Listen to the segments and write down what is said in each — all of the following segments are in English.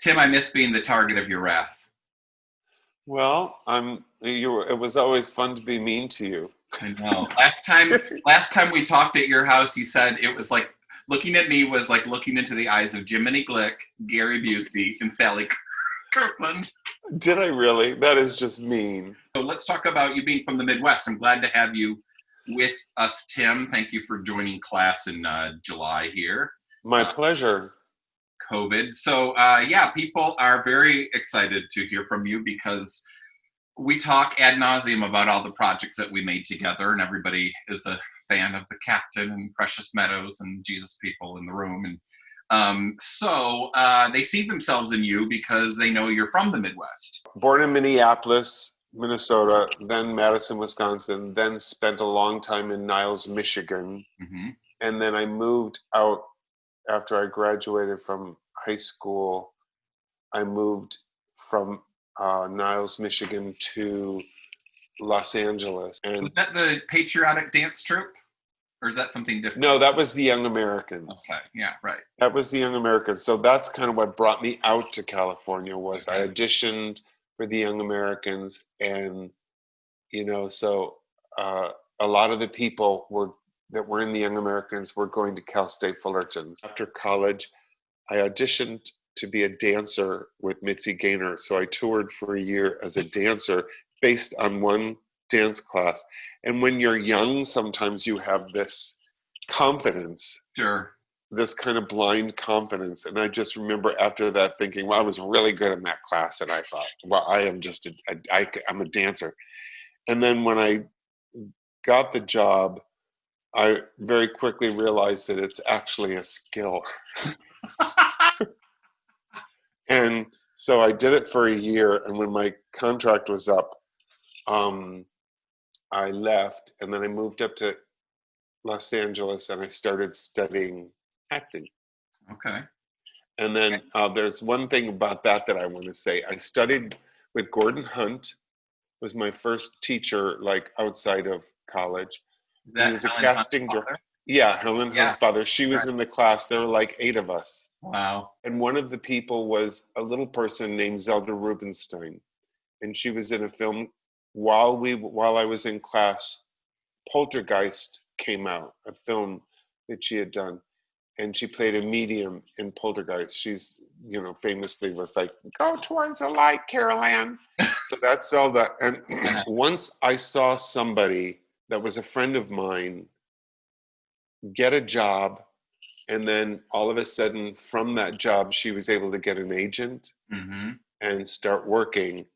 Tim, I miss being the target of your wrath. Well, it was always fun to be mean to you. I know. Last time we talked at your house, you said it was like looking at me was like looking into the eyes of Jiminy Glick, Gary Busey, and Sally Kirkland. Did I really? That is just mean. So let's talk about you being from the Midwest. I'm glad to have you with us, Tim. Thank you for joining class in July here. My pleasure. COVID. So yeah, people are very excited to hear from you because we talk ad nauseum about all the projects that we made together, and everybody is a fan of the Captain and Precious Meadows and Jesus People in the Room. And so they see themselves in you because they know you're from the Midwest. Born in Minneapolis, Minnesota, then Madison, Wisconsin, then spent a long time in Niles, Michigan. Mm-hmm. And then I moved out after I graduated from high school. I moved from Niles, Michigan to Los Angeles. And was that the patriotic dance troupe? Or is that something different? No, that was the Young Americans. Okay, yeah, right. That was the Young Americans. So that's kind of what brought me out to California was I auditioned for the Young Americans. And, so a lot of the people that were in the Young Americans were going to Cal State Fullerton. After college, I auditioned to be a dancer with Mitzi Gaynor. So I toured for a year as a dancer based on one dance class. And when you're young, sometimes you have this confidence. Sure. This kind of blind confidence. And I just remember after that thinking, well, I was really good in that class. And I thought, well, I am just, I'm a dancer. And then when I got the job, I very quickly realized that it's actually a skill. And so I did it for a year. And when my contract was up, I left. And then I moved up to Los Angeles and I started studying acting. Okay. And then there's one thing about that I want to say. I studied with Gordon Hunt, was my first teacher, like outside of college. Is that he was Helen a casting director. Yeah, Helen Hunt's father. She was in the class. There were like 8 of us. Wow. And one of the people was a little person named Zelda Rubinstein. And she was in a film while I was in class. Poltergeist came out, a film that she had done. And she played a medium in Poltergeist. She's, famously was like, go towards the light, Carol Ann. So that's Zelda. And once I saw somebody that was a friend of mine get a job, and then all of a sudden from that job, she was able to get an agent and start working.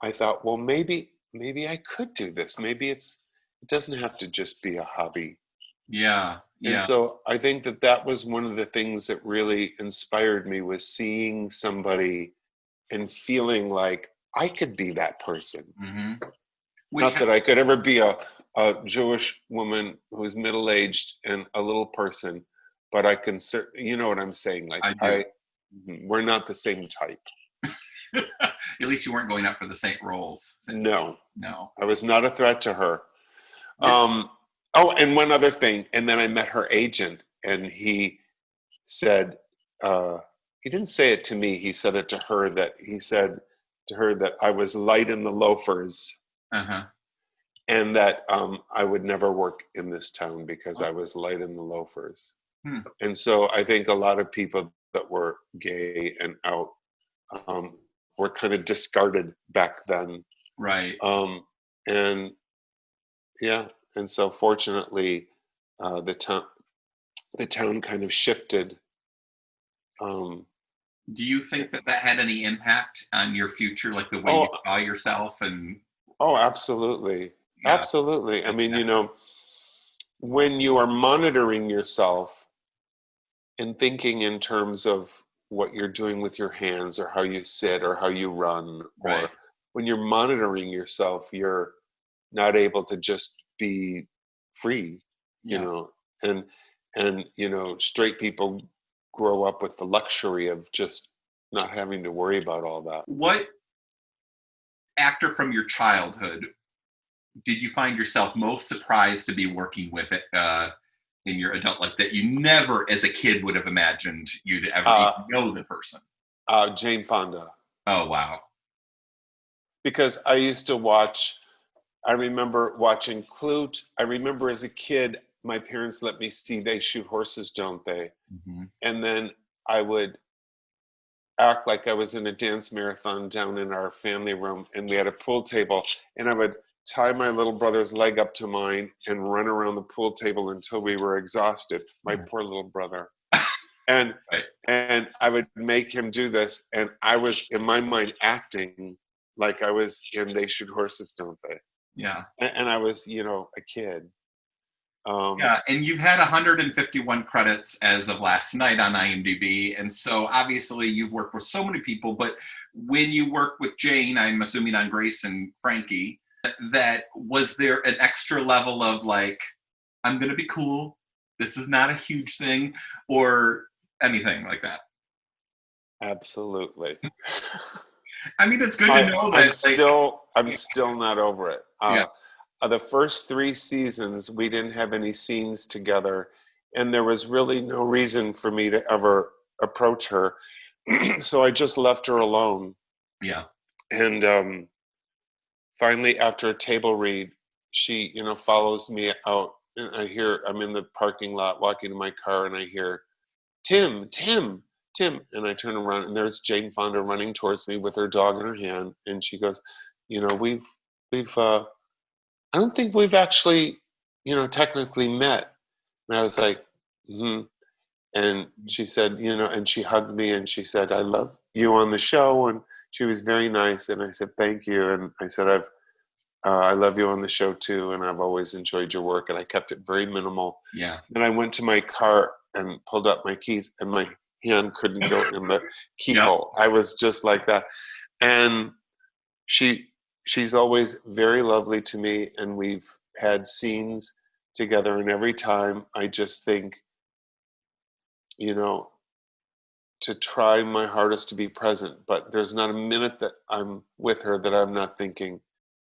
I thought, well, maybe I could do this. Maybe it doesn't have to just be a hobby. Yeah. And so I think that was one of the things that really inspired me was seeing somebody and feeling like I could be that person. Mm-hmm. Not that I could ever be a Jewish woman who's middle-aged and a little person, but I can, you know what I'm saying? Like we're not the same type. At least you weren't going up for the same roles. No. No. I was not a threat to her. Oh, and one other thing. And then I met her agent, and he said, he didn't say it to me. He said it to her that I was light in the loafers, and that I would never work in this town because I was light in the loafers. And so I think a lot of people that were gay and out were kind of discarded back then. Right. And yeah. And so fortunately, the town kind of shifted. Do you think that had any impact on your future, like the way you saw yourself? And oh, absolutely. Yeah. Absolutely. I mean, when you are monitoring yourself and thinking in terms of what you're doing with your hands or how you sit or how you run, or when you're monitoring yourself, you're not able to just be free, and straight people grow up with the luxury of just not having to worry about all that. What actor from your childhood did you find yourself most surprised to be working with in your adult life that you never as a kid would have imagined you'd ever even know the person? Jane Fonda. Oh, wow. Because I used to watch, I remember watching Clute. I remember as a kid, my parents let me see They Shoot Horses, Don't They? Mm-hmm. And then I would act like I was in a dance marathon down in our family room, and we had a pool table, and I would tie my little brother's leg up to mine and run around the pool table until we were exhausted. My poor little brother. And Right. and I would make him do this, and I was in my mind acting like I was in They Shoot Horses, Don't They? Yeah. And I was, a kid. Yeah, and you've had 151 credits as of last night on IMDb, and so obviously you've worked with so many people. But when you work with Jane, I'm assuming on Grace and Frankie, that was there an extra level of like, I'm gonna be cool. This is not a huge thing, or anything like that. Absolutely. I mean, it's good to know I'm that. Like, still not over it. yeah, The first 3 seasons, we didn't have any scenes together, and there was really no reason for me to ever approach her. So I just left her alone. yeah, And finally, after a table read, she, follows me out, and I'm in the parking lot walking to my car, and I hear, Tim, Tim, Tim. And I turn around, and there's Jane Fonda running towards me with her dog in her hand. And she goes, we've I don't think we've actually, technically met. And I was like, hmm. And she said, and she hugged me and she said, I love you on the show. And she was very nice. And I said, thank you. And I said, I love you on the show too. And I've always enjoyed your work. And I kept it very minimal. yeah. Then I went to my car and pulled up my keys, and my hand couldn't go in the Yep. keyhole. I was just like that. And she's always very lovely to me, and we've had scenes together, and every time I just think, to try my hardest to be present, but there's not a minute that I'm with her that I'm not thinking,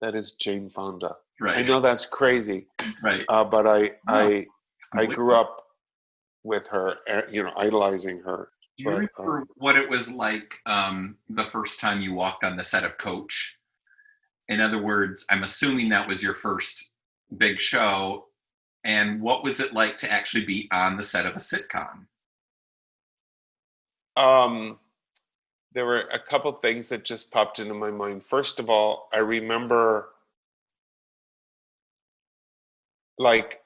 that is Jane Fonda. I Right. know that's crazy, Right. but I No, I it's I completely. grew up with her, idolizing her. Do you But remember what it was like the first time you walked on the set of Coach? In other words, I'm assuming that was your first big show. And what was it like to actually be on the set of a sitcom? um, there were a couple things that just popped into my mind. First of all, I remember, like,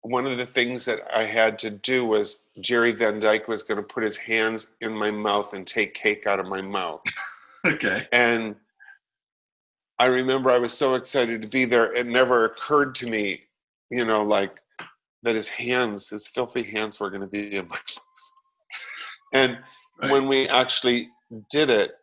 one of the things that I had to do was Jerry Van Dyke was going to put his hands in my mouth and take cake out of my mouth. Okay. And I remember I was so excited to be there. It never occurred to me, like that his filthy hands were going to be in my mouth. And Right. when we actually did it,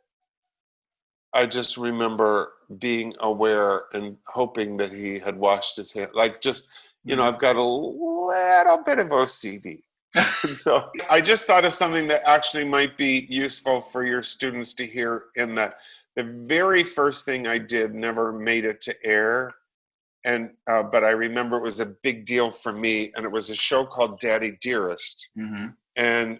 I just remember being aware and hoping that he had washed his hands. Like, just, I've got a little bit of OCD. And so I just thought of something that actually might be useful for your students to hear, in that the very first thing I did never made it to air. And but I remember it was a big deal for me, and it was a show called Daddy Dearest. Mm-hmm. And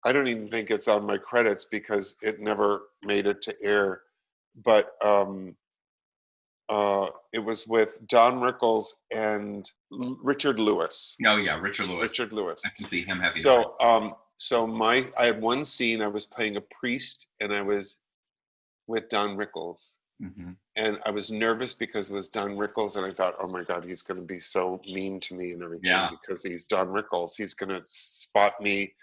I don't even think it's on my credits because it never made it to air. But it was with Don Rickles and Richard Lewis. Oh yeah, Richard Lewis. Richard Lewis. I can see him having. So I had one scene. I was playing a priest, and I was with Don Rickles, Mm-hmm. and I was nervous because it was Don Rickles, and I thought, oh my God, he's going to be so mean to me and everything, Yeah. because he's Don Rickles. He's going to spot me,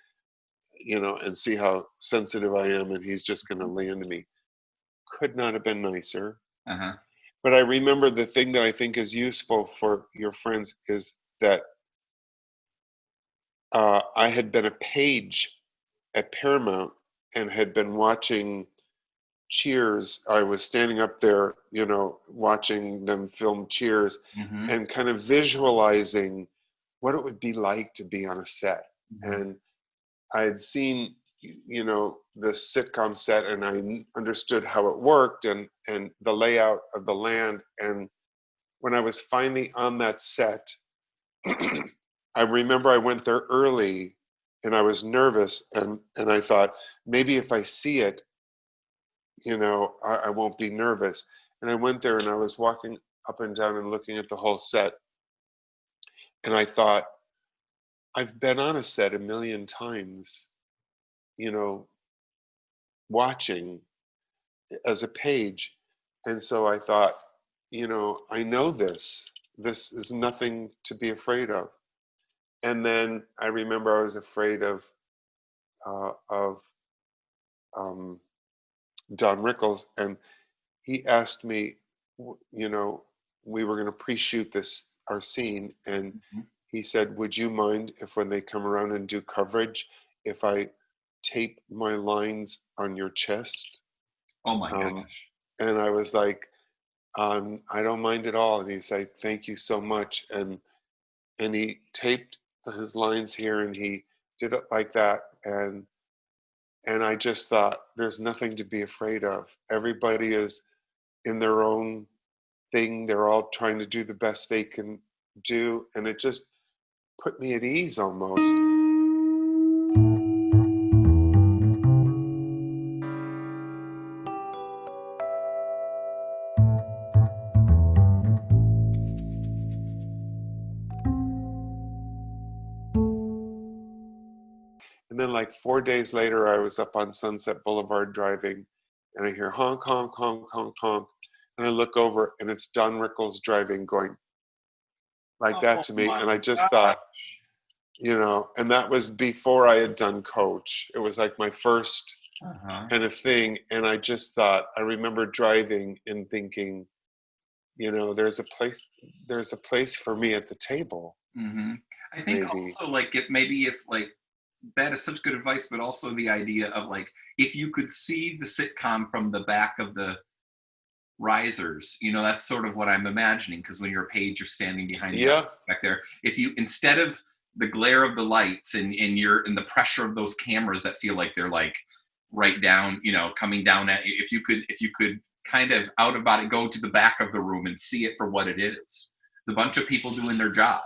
and see how sensitive I am, and he's just going to lay into me. Could not have been nicer. Uh-huh. But I remember the thing that I think is useful for your friends is that I had been a page at Paramount and had been watching Cheers. I was standing up there, watching them film Cheers, Mm-hmm. and kind of visualizing what it would be like to be on a set. Mm-hmm. And I had seen, the sitcom set, and I understood how it worked, and the layout of the land. And when I was finally on that set, I remember I went there early, and I was nervous, and I thought, maybe if I see it, I won't be nervous. And I went there and I was walking up and down and looking at the whole set, and I thought, I've been on a set a million times, you know, watching as a page. And so I thought, I know this. This is nothing to be afraid of. And then I remember I was afraid of Don Rickles, and he asked me, we were going to pre-shoot our scene, and Mhm. he said, would you mind if when they come around and do coverage, if I tape my lines on your chest? Oh my Um, gosh. and I was like, I don't mind at all. And he said, thank you so much. And he taped his lines here, and he did it like that. And I just thought, there's nothing to be afraid of. Everybody is in their own thing. They're all trying to do the best they can do. And it just put me at ease almost. And then like 4 days later, I was up on Sunset Boulevard driving, and I hear honk, honk, honk, honk, honk. And I look over, and it's Don Rickles driving, going like that Oh to me. my And I just thought, gosh. and that was before I had done Coach. It was like my first Uh-huh. kind of thing. And I just thought, I remember driving and thinking, there's a place for me at the table, Hmm. I think maybe. also like if like that is such good advice, but also the idea of like if you could see the sitcom from the back of the risers, that's sort of what I'm imagining, because when you're a page, you're standing behind the Yeah. back there. If you, instead of the glare of the lights and you're in the pressure of those cameras that feel like they're like right down, coming down at you, if you could kind of out of body go to the back of the room and see it for what it is. It's a bunch of people doing their job.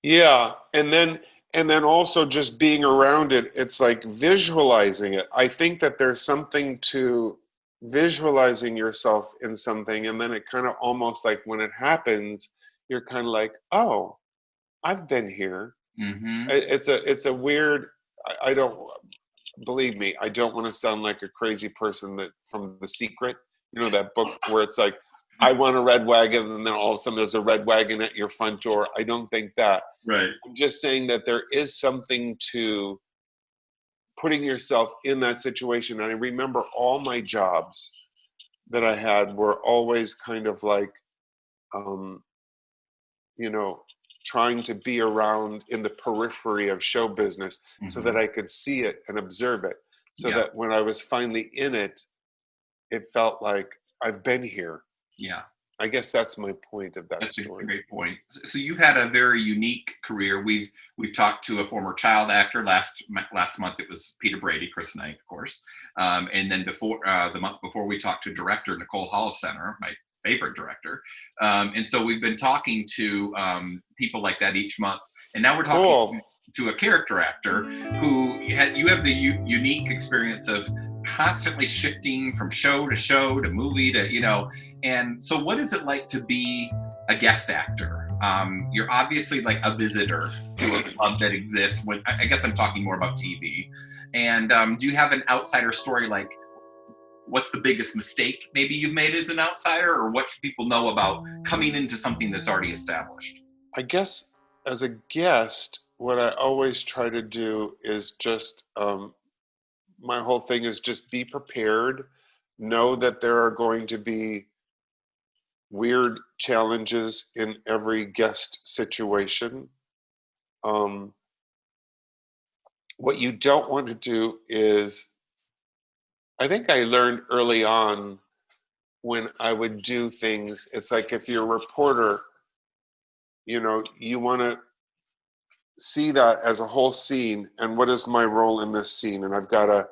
Yeah. And then also just being around it, it's like visualizing it. I think that there's something to visualizing yourself in something, and then it kind of almost like when it happens, you're kind of like, oh, I've been here. Hmm. It's a weird. I don't, believe me, I don't want to sound like a crazy person that from The Secret, that book where it's like, I want a red wagon, and then all of a sudden there's a red wagon at your front door. I don't think that. Right. I'm just saying that there is something to putting yourself in that situation. And I remember all my jobs that I had were always kind of like, um, you know, trying to be around in the periphery of show business so Hmm. that I could see it and observe it. So Yeah. that when I was finally in it, it felt like I've been here. Yeah. I guess that's my point of that That's a story. great point. So you've had a very unique career. We've talked to a former child actor last month. It was Peter Brady, Chris Knight, of course, and then before the month before we talked to director Nicole Holofcener, my favorite director. And so we've been talking to people like that each month, and now we're talking Cool. to a character actor who you have the unique experience of constantly shifting from show to show to movie to and so what is it like to be a guest actor? You're obviously like a visitor to a club that exists. When I guess I'm talking more about TV. And do you have an outsider story, like what's the biggest mistake maybe you've made as an outsider, or what should people know about coming into something that's already established? I guess as a guest, what I always try to do is just, my whole thing is just be prepared, know that there are going to be weird challenges in every guest situation. Um, what you don't want to do is, I think I learned early on when I would do things, it's like if you're a reporter, you want to see that as a whole scene, and what is my role in this scene, and I've got to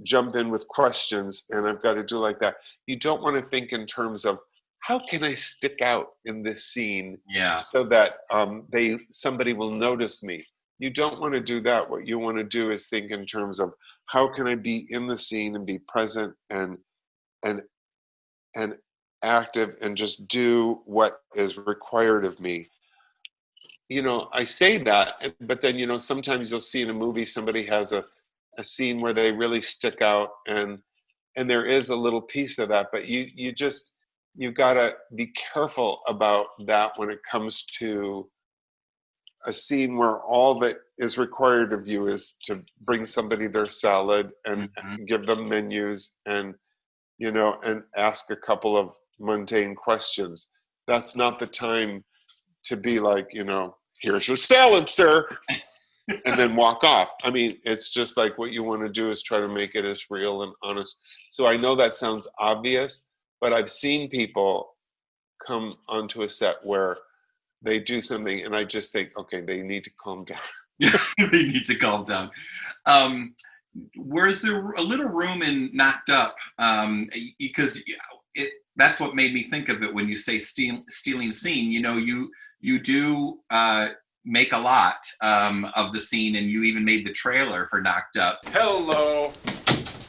jump in with questions, and I've got to do like that. You don't want to think in terms of how can I stick out in this scene Yeah. so that somebody will notice me. you don't want to do that. What you want to do is think in terms of how can I be in the scene and be present and and active and just do what is required of me. I say that, but then, sometimes you'll see in a movie somebody has a scene where they really stick out, and there is a little piece of that, but you gotta be careful about that when it comes to a scene where all that is required of you is to bring somebody their salad and give them menus and and ask a couple of mundane questions. That's not the time to be like, here's your salad, sir, and then walk off. I mean, it's just like what you want to do is try to make it as real and honest. So I know that sounds obvious, but I've seen people come onto a set where they do something and I just think, okay, they need to calm down. They need to calm down. Was there a little room in Knocked Up? Because that's what made me think of it when you say stealing scene. You do make a lot of the scene, and you even made the trailer for Knocked Up. Hello,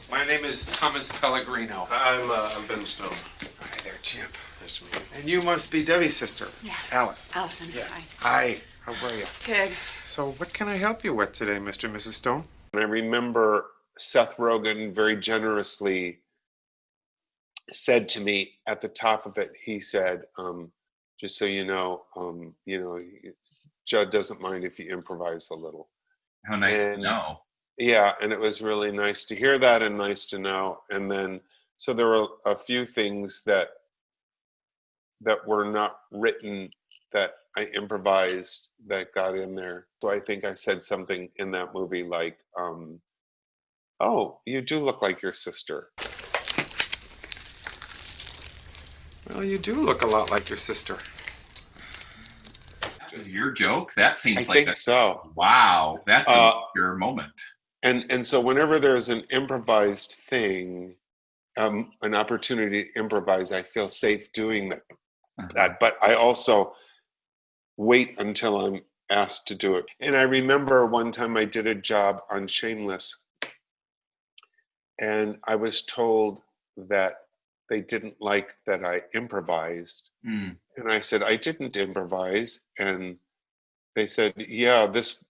my name is Thomas Pellegrino. I'm Ben Stone. Hi there, Chip. Nice to meet you. And you must be Debbie's sister. Yeah. Alice. Allison, Yeah. hi. Hi. How are you? Good. So, what can I help you with today, Mr. and Mrs. Stone? And I remember Seth Rogen very generously said to me at the top of it, he said, just so you know, Judd doesn't mind if you improvise a little. How nice to know. Yeah, and it was really nice to hear that and nice to know. And then, so there were a few things that were not written that I improvised that got in there. So I think I said something in that movie like, oh, you do look like your sister. Well, you do look a lot like your sister. That was your joke? That seems I like think so. Wow, that's your moment. And so whenever there's an improvised thing, an opportunity to improvise, I feel safe doing that. But I also wait until I'm asked to do it. And I remember one time I did a job on Shameless, and I was told that they didn't like that I improvised. And I said, I didn't improvise. And they said, yeah, this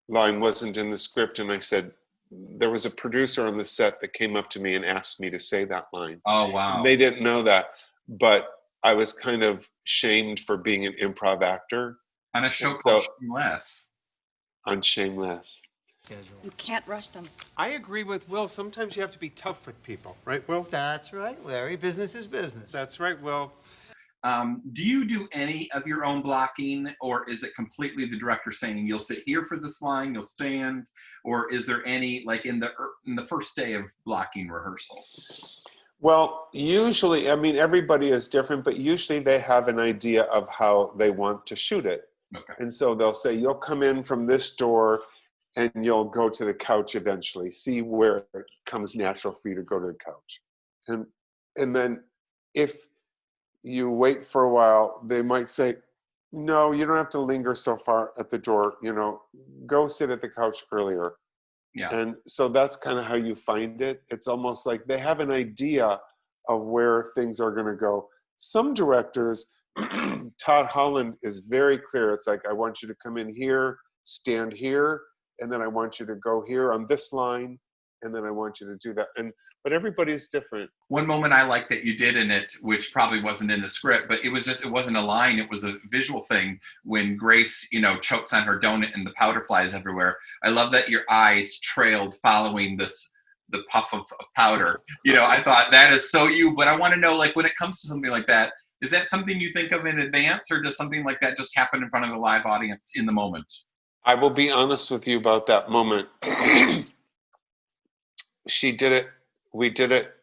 line wasn't in the script. And I said, there was a producer on the set that came up to me and asked me to say that line. Oh, wow. And they didn't know that, but I was kind of shamed for being an improv actor. On a show called Shameless. On Shameless. You can't rush them. I agree with Will. Sometimes you have to be tough with people, right, Will? That's right, Larry. Business is business. That's right, Will. Do you do any of your own blocking, or is it completely the director saying you'll sit here for this line, you'll stand, or is there any, like in the first day of blocking rehearsal? Well, usually, I mean, everybody is different, but usually they have an idea of how they want to shoot it. Okay. And so they'll say, you'll come in from this door and you'll go to the couch eventually. See where it comes natural for you to go to the couch. And then if you wait for a while, they might say, no, you don't have to linger so far at the door, go sit at the couch earlier. Yeah. And so that's kind of how you find it. It's almost like they have an idea of where things are going to go. Some directors, Todd Holland is very clear. It's like, I want you to come in here, stand here, and then I want you to go here on this line, and then I want you to do that. But everybody's different. One moment I like that you did in it, which probably wasn't in the script, but it wasn't a line, it was a visual thing when Grace, chokes on her donut and the powder flies everywhere. I love that your eyes trailed following the puff of powder. I thought that is so you, but I want to know, like, when it comes to something like that, is that something you think of in advance, or does something like that just happen in front of the live audience in the moment? I will be honest with you about that moment. She did it. We did it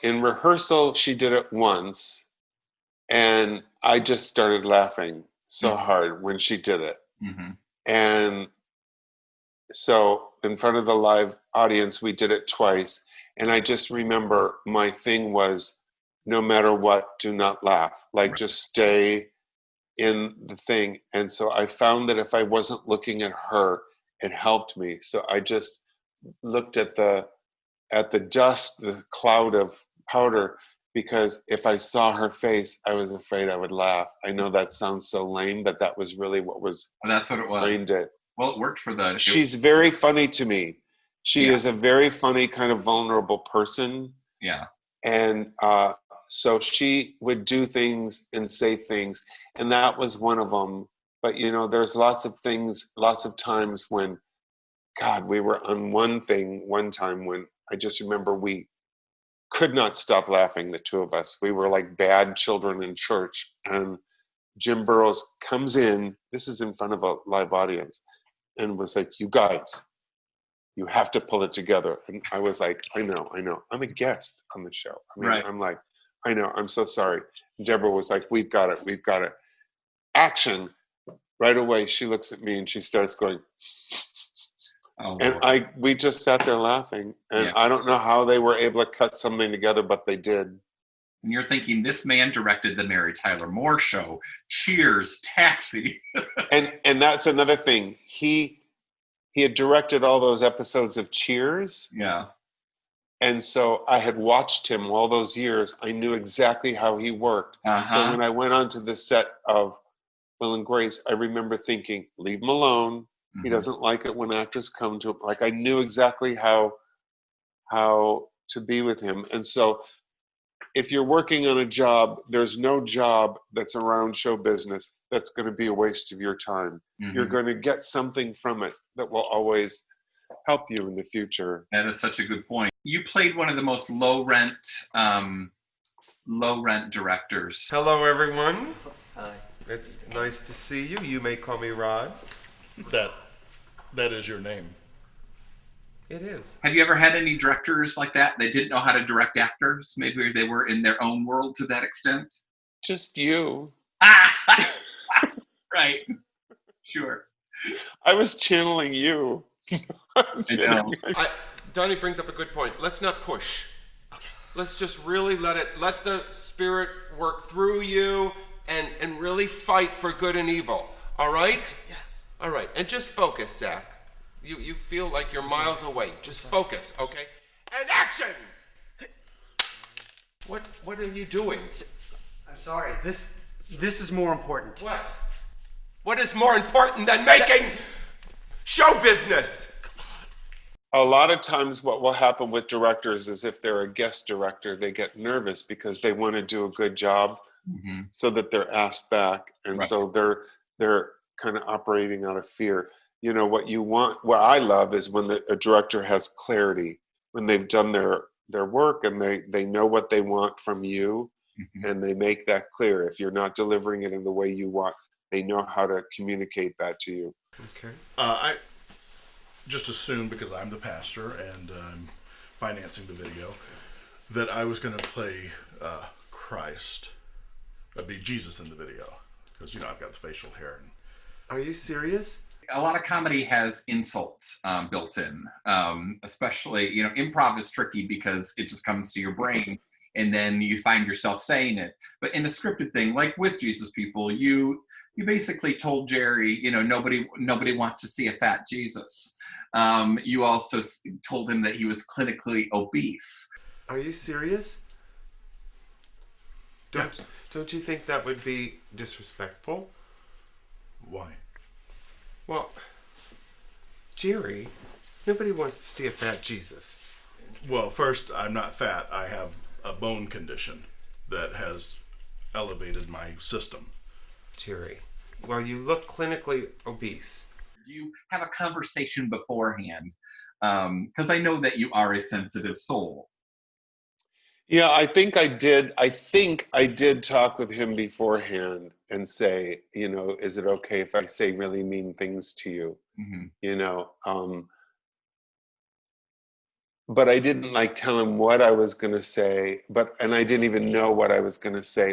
in rehearsal. She did it once, and I just started laughing so hard when she did it. Mm-hmm. And so in front of the live audience, we did it twice. And I just remember my thing was, no matter what, do not laugh. Like, just stay in the thing. And so I found that if I wasn't looking at her, it helped me. So I just looked at the dust, the cloud of powder, because if I saw her face, I was afraid I would laugh. I know that sounds so lame, but that was really what was And that's what it was. behind it. Well, it worked for the. She's very funny to me. She Yeah. is a very funny, kind of vulnerable person. Yeah. And so she would do things and say things, and that was one of them. But there's lots of things, lots of times when, God, we were on one thing one time when I just remember we could not stop laughing, the two of us. We were like bad children in church, and Jim Burrows comes in, this is in front of a live audience, and was like, "You guys, you have to pull it together." And I was like, I know. I'm a guest on the show. I mean, Right. I'm like, I know, I'm so sorry. And Deborah was like, we've got it. Action. Right away, she looks at me and she starts going, Oh, and Lord. we just sat there laughing. And Yeah. I don't know how they were able to cut something together, but they did. And you're thinking, this man directed the Mary Tyler Moore Show, Cheers, Taxi. And that's another thing. He had directed all those episodes of Cheers. Yeah. And so I had watched him all those years. I knew exactly how he worked. Uh-huh. So when I went onto the set of Will and Grace, I remember thinking, leave him alone. He doesn't like it when actors come to him. Like, I knew exactly how to be with him. And so if you're working on a job, there's no job that's around show business that's going to be a waste of your time. You're going to get something from it that will always help you in the future. That is such a good point. You played one of the most low rent directors. Hello, everyone. Hi. It's nice to see you. You may call me Rod. That is your name. It is. Have you ever had any directors like that? They didn't know how to direct actors. Maybe they were in their own world to that extent. Just you. Right. Sure. I was channeling you. I know. Donnie brings up a good point. Let's not push. Okay. Let's just really let the spirit work through you and really fight for good and evil. All right? Yeah. All right. And just focus, Zach. You feel like you're miles away. Just focus, okay? And action! What are you doing? I'm sorry. This is more important. What? What is more important than making show business? A lot of times what will happen with directors is if they're a guest director, they get nervous because they want to do a good job so that they're asked back. And so they're kind of operating out of fear. You know, what I love is when a director has clarity, when they've done their work and they know what they want from you and they make that clear. If you're not delivering it in the way you want, they know how to communicate that to you. Okay. I just assumed, because I'm the pastor and I'm financing the video, that I was going to play Christ. That'd be Jesus in the video, because I've got the facial hair. Are you serious? A lot of comedy has insults built in, especially, improv is tricky because it just comes to your brain and then you find yourself saying it. But in a scripted thing, like with Jesus People, you basically told Jerry, nobody wants to see a fat Jesus. You also told him that he was clinically obese. Are you serious? Don't you think that would be disrespectful? Why? Well, Jerry, nobody wants to see a fat Jesus. Well, first, I'm not fat. I have a bone condition that has elevated my system. Jerry, well, you look clinically obese. Do you have a conversation beforehand? Because I know that you are a sensitive soul. Yeah, I think I did talk with him beforehand and say, is it okay if I say really mean things to you? But I didn't tell him what I was going to say, and I didn't even know what I was going to say.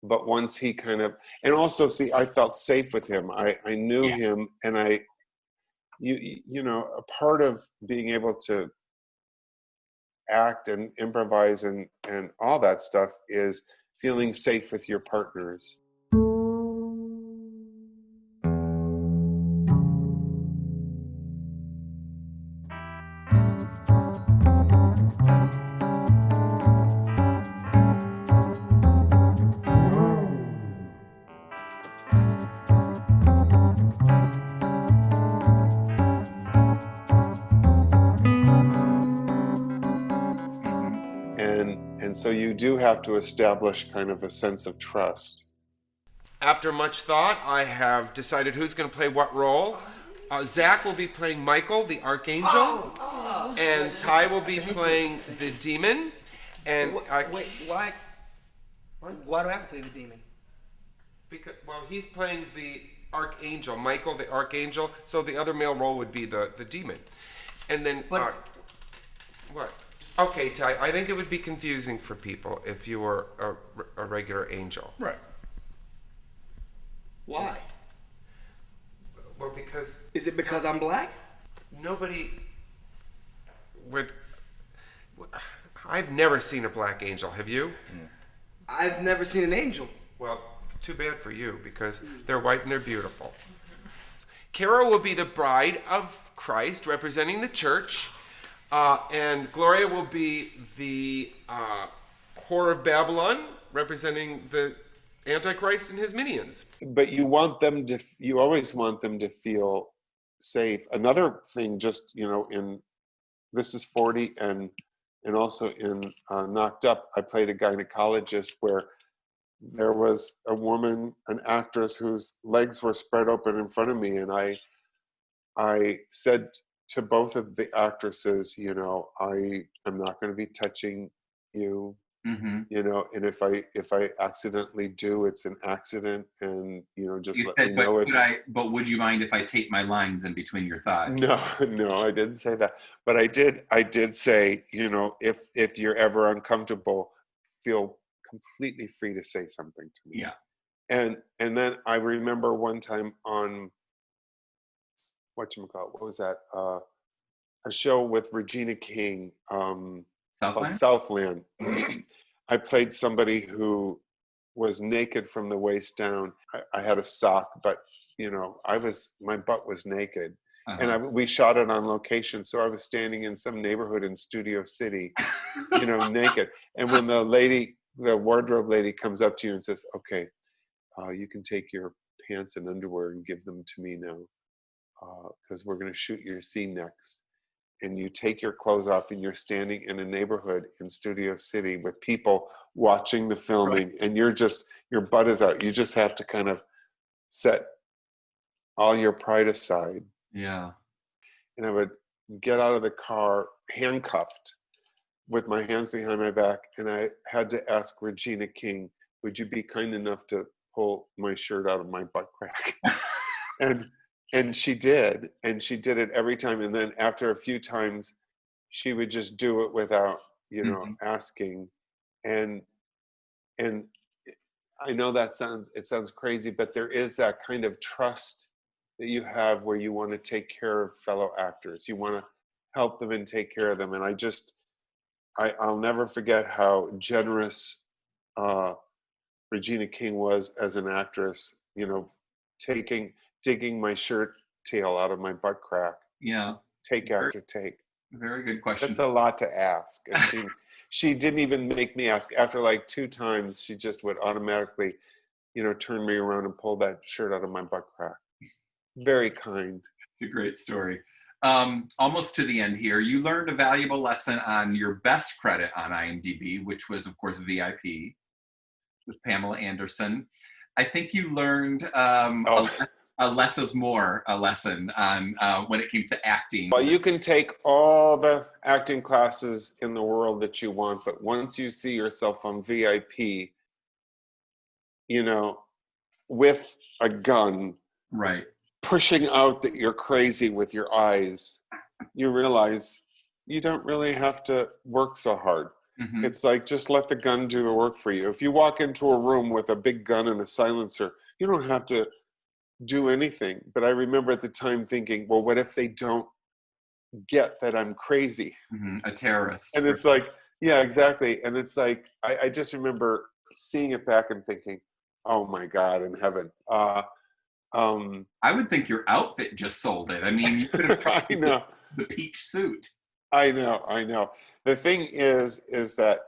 But once he and also see, I felt safe with him. I knew him, and a part of being able to act and improvise and all that stuff is feeling safe with your partners. And so you do have to establish kind of a sense of trust. After much thought, I have decided who's going to play what role. Zach will be playing Michael, the Archangel, and Ty will be playing the Demon. And Wait, why? Why do I have to play the demon? Because, well, he's playing the Archangel, Michael, the Archangel. So the other male role would be the Demon. And then, But- what? Okay, Ty, I think it would be confusing for people if you were a regular angel. Right. Why? Well, because Is it because I'm black? nobody would. I've never seen a black angel. Have you? I've never seen an angel. Well, too bad for you because they're white and they're beautiful. Kara will be the bride of Christ, representing the church, and Gloria will be the whore of Babylon, representing the Antichrist and his minions. But you always want them to feel safe. Another thing, just, in This Is 40 and also in Knocked Up, I played a gynecologist where there was a woman, an actress whose legs were spread open in front of me, and I said to both of the actresses, I am not going to be touching you, and if I accidentally do, it's an accident, and just You let said, me know but would you mind if I tape my lines in between your thighs? No, I didn't say that. But I did say, if you're ever uncomfortable, feel completely free to say something to me. Yeah. And then I remember one time on what was that? A show with Regina King, called Southland? Southland. I played somebody who was naked from the waist down. I had a sock, but my butt was naked. Uh-huh. And we shot it on location, so I was standing in some neighborhood in Studio City, naked. And when the wardrobe lady comes up to you and says, "Okay, you can take your pants and underwear and give them to me now, because we're going to shoot your scene next." And you take your clothes off and you're standing in a neighborhood in Studio City with people watching the filming, right. And your butt is out. You just have to kind of set all your pride aside. Yeah. And I would get out of the car handcuffed with my hands behind my back, and I had to ask Regina King, "Would you be kind enough to pull my shirt out of my butt crack?" And she did, and she did it every time. And then after a few times, she would just do it without, asking. And I know it sounds crazy, but there is that kind of trust that you have where you want to take care of fellow actors. You want to help them and take care of them. And I'll never forget how generous Regina King was as an actress, digging my shirt tail out of my butt crack. Yeah. Take after take. Very good question. That's a lot to ask. And she didn't even make me ask. After like 2 times, she just would automatically, turn me around and pull that shirt out of my butt crack. Very kind. It's a great story. Almost to the end here, you learned a valuable lesson on your best credit on IMDb, which was, of course, VIP with Pamela Anderson. I think you learned a less is more lesson on when it came to acting. Well, you can take all the acting classes in the world that you want, but once you see yourself on VIP, with a gun, right, pushing out that you're crazy with your eyes, you realize you don't really have to work so hard. Mm-hmm. It's like, just let the gun do the work for you. If you walk into a room with a big gun and a silencer, you don't have to do anything. But I remember at the time thinking, well, what if they don't get that I'm crazy? Mm-hmm. A terrorist. And it's like, yeah, exactly. And it's like, I just remember seeing it back and thinking, oh my God, in heaven. I would think your outfit just sold it. I mean, you could have I trusted know. the peach suit. I know. The thing is that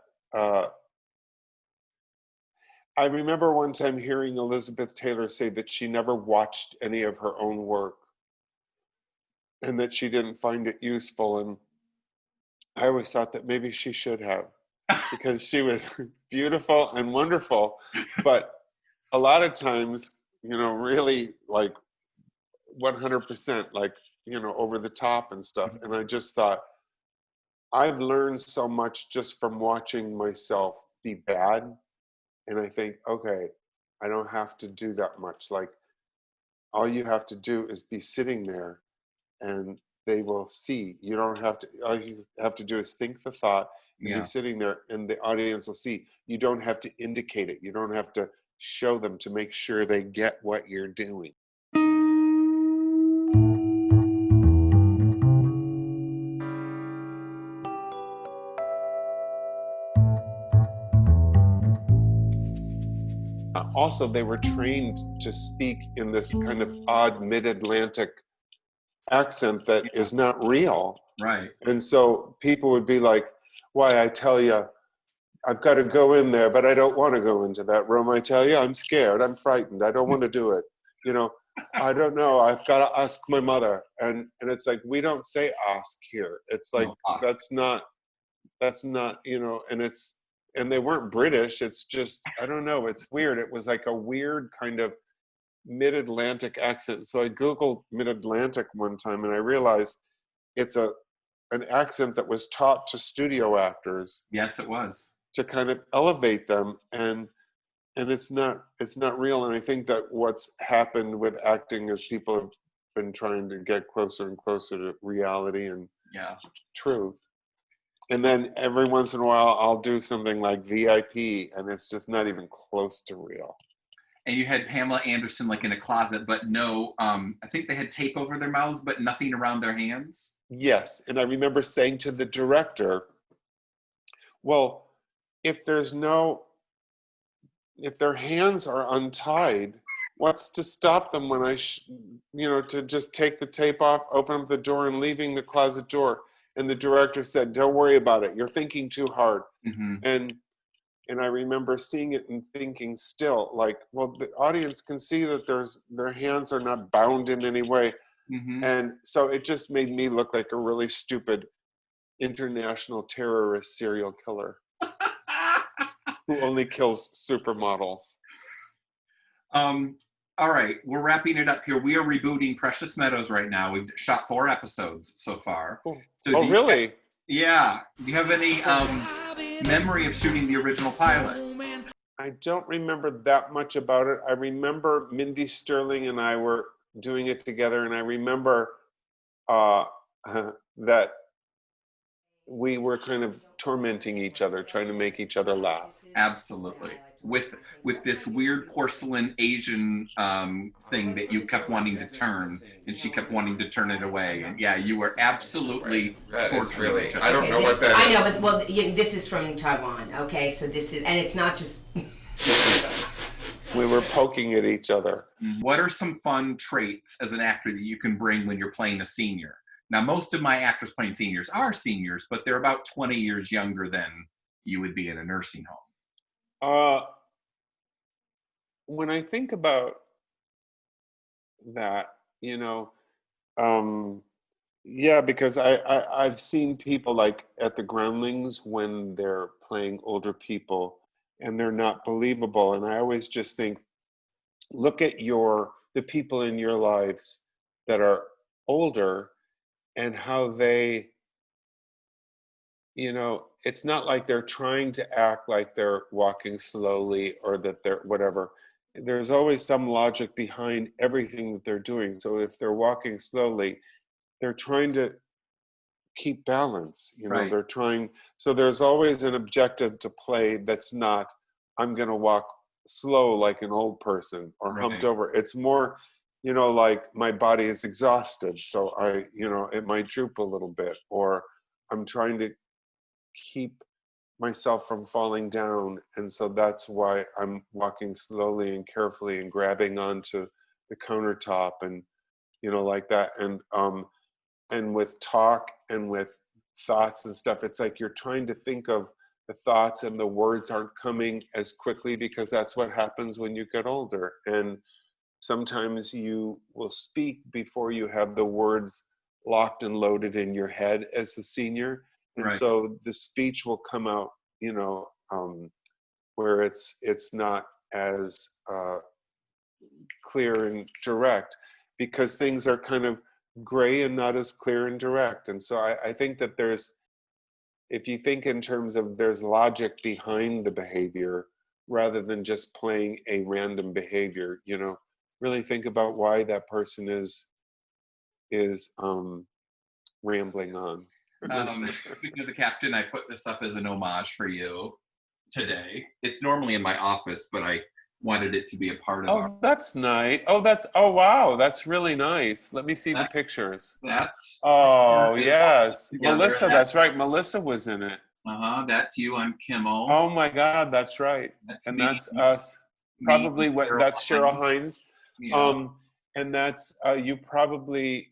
I remember one time hearing Elizabeth Taylor say that she never watched any of her own work and that she didn't find it useful. And I always thought that maybe she should have, because she was beautiful and wonderful, but a lot of times, really like 100%, like, over the top and stuff. And I just thought, I've learned so much just from watching myself be bad. And I think, okay, I don't have to do that much. Like, all you have to do is be sitting there and they will see. You don't have to, all you have to do is think the thought and Yeah. be sitting there, and the audience will see. You don't have to indicate it. You don't have to show them to make sure they get what you're doing. Also, they were trained to speak in this kind of odd mid-Atlantic accent that is not real. Right. And so people would be like, why, I tell you, I've got to go in there, but I don't want to go into that room. I tell you, I'm scared. I'm frightened. I don't want to do it. I don't know. I've got to ask my mother. And it's like, we don't say ask here. It's like, No, ask. that's not, and they weren't British. It's just, I don't know. It's weird. It was like a weird kind of mid-Atlantic accent. So I Googled mid-Atlantic one time and I realized it's an accent that was taught to studio actors. Yes, it was. To kind of elevate them, and it's not real. And I think that what's happened with acting is people have been trying to get closer and closer to reality and truth. And then every once in a while I'll do something like VIP and it's just not even close to real. And you had Pamela Anderson like in a closet, but no, I think they had tape over their mouths, but nothing around their hands. Yes. And I remember saying to the director, well, if their hands are untied, what's to stop them when to just take the tape off, open up the door and leaving the closet door? And the director said, don't worry about it. You're thinking too hard. Mm-hmm. And I remember seeing it and thinking still, like, well, the audience can see that their hands are not bound in any way. Mm-hmm. And so it just made me look like a really stupid international terrorist serial killer who only kills supermodels. All right, we're wrapping it up here. We are rebooting Precious Meadows right now. We've shot 4 episodes so far. Oh, So really? Do you have any memory of shooting the original pilot? I don't remember that much about it. I remember Mindy Sterling and I were doing it together, and I remember that we were kind of tormenting each other, trying to make each other laugh. Absolutely. With this weird porcelain Asian thing that you kept wanting to turn, and she kept wanting to turn it away. And yeah, you were absolutely torturing each other. I don't know what that is. I know, but well, this is from Taiwan. Okay, so this is, and it's not just. We were poking at each other. What are some fun traits as an actor that you can bring when you're playing a senior? Now, most of my actors playing seniors are seniors, but they're about 20 years younger than you would be in a nursing home. When I think about that, because I've seen people like at the Groundlings when they're playing older people and they're not believable. And I always just think, look at the people in your lives that are older and how they, it's not like they're trying to act like they're walking slowly or that they're whatever. There's always some logic behind everything that they're doing. So if they're walking slowly, they're trying to keep balance, Right. They're trying, so there's always an objective to play that's not, I'm going to walk slow like an old person or humped over. It's more, like my body is exhausted, so it might droop a little bit, or I'm trying to keep myself from falling down, and so that's why I'm walking slowly and carefully and grabbing onto the countertop and like that. And with talk and with thoughts and stuff, it's like you're trying to think of the thoughts and the words aren't coming as quickly, because that's what happens when you get older. And sometimes you will speak before you have the words locked and loaded in your head as a senior. And Right. so the speech will come out, where it's not as clear and direct, because things are kind of gray and not as clear and direct. And so I think that if you think in terms of there's logic behind the behavior rather than just playing a random behavior, really think about why that person is rambling on. Speaking of the captain, I put this up as an homage for you today. It's normally in my office, but I wanted it to be a part of our. Oh, that's nice. Oh, wow. That's really nice. Let me see the pictures. That's. Oh, yes. Together. Melissa, that's right. Melissa was in it. That's you on Kimmel. Oh my God, that's right. And that's us. Probably that's Cheryl Hines. Yeah. And that's you probably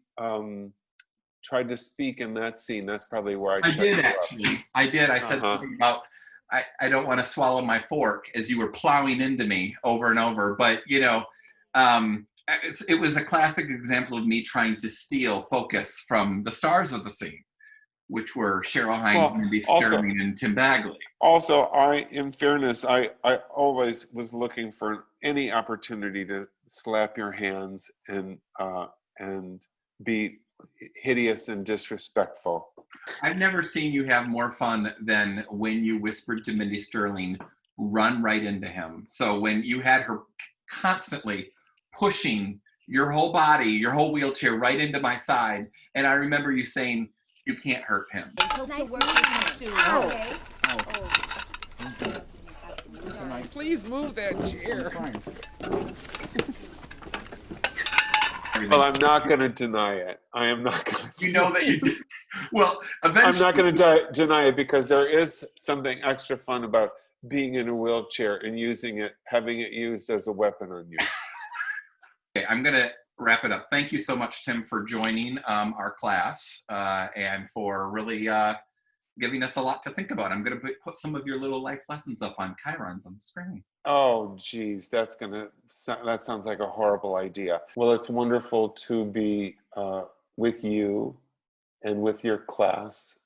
tried to speak in that scene. That's probably where I did actually. I did. I said something about I don't want to swallow my fork as you were plowing into me over and over. But it was a classic example of me trying to steal focus from the stars of the scene, which were Cheryl Hines, Mindy Sterling, and Tim Bagley. Also, in fairness, I always was looking for any opportunity to slap your hands and be hideous and disrespectful. I've never seen you have more fun than when you whispered to Mindy Sterling, "Run right into him." So when you had her constantly pushing your whole body, your whole wheelchair right into my side, and I remember you saying, "You can't hurt him." Please move that chair. Well, I'm not going to deny it. I am not going to. You know that you did. Well, eventually. I'm not going to deny it, because there is something extra fun about being in a wheelchair and having it used as a weapon on you. Okay, I'm going to wrap it up. Thank you so much, Tim, for joining our class and for really giving us a lot to think about. I'm going to put some of your little life lessons up on chyrons on the screen. Oh, geez, that sounds like a horrible idea. Well, it's wonderful to be with you and with your class.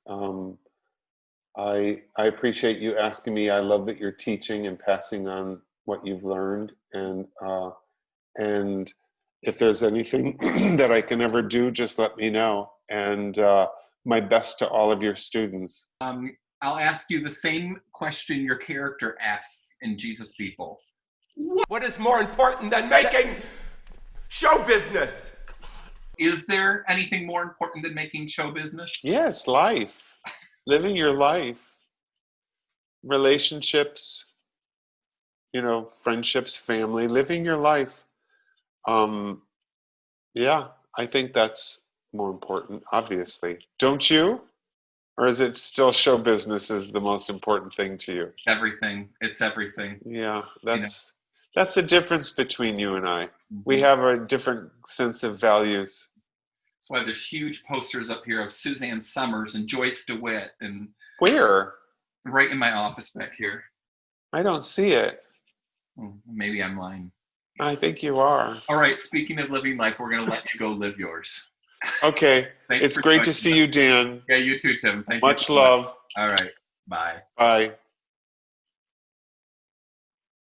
I appreciate you asking me. I love that you're teaching and passing on what you've learned. And if there's anything that I can ever do, just let me know. And my best to all of your students. I'll ask you the same question your character asked in Jesus People. What is more important than making show business? Is there anything more important than making show business? Yes, life. Living your life. Relationships, friendships, family, living your life. Yeah, I think that's more important, obviously. Don't you? Or is it still show business is the most important thing to you? Everything. It's everything. Yeah, that's the difference between you and I. Mm-hmm. We have a different sense of values. That's why there's huge posters up here of Suzanne Summers and Joyce DeWitt. And where? Right in my office back here. I don't see it. Maybe I'm lying. I think you are. All right, speaking of living life, we're going to let you go live yours. Okay. It's great to see you, Dan. Yeah, you too, Tim. Thank you. Much love. All right. Bye. Bye.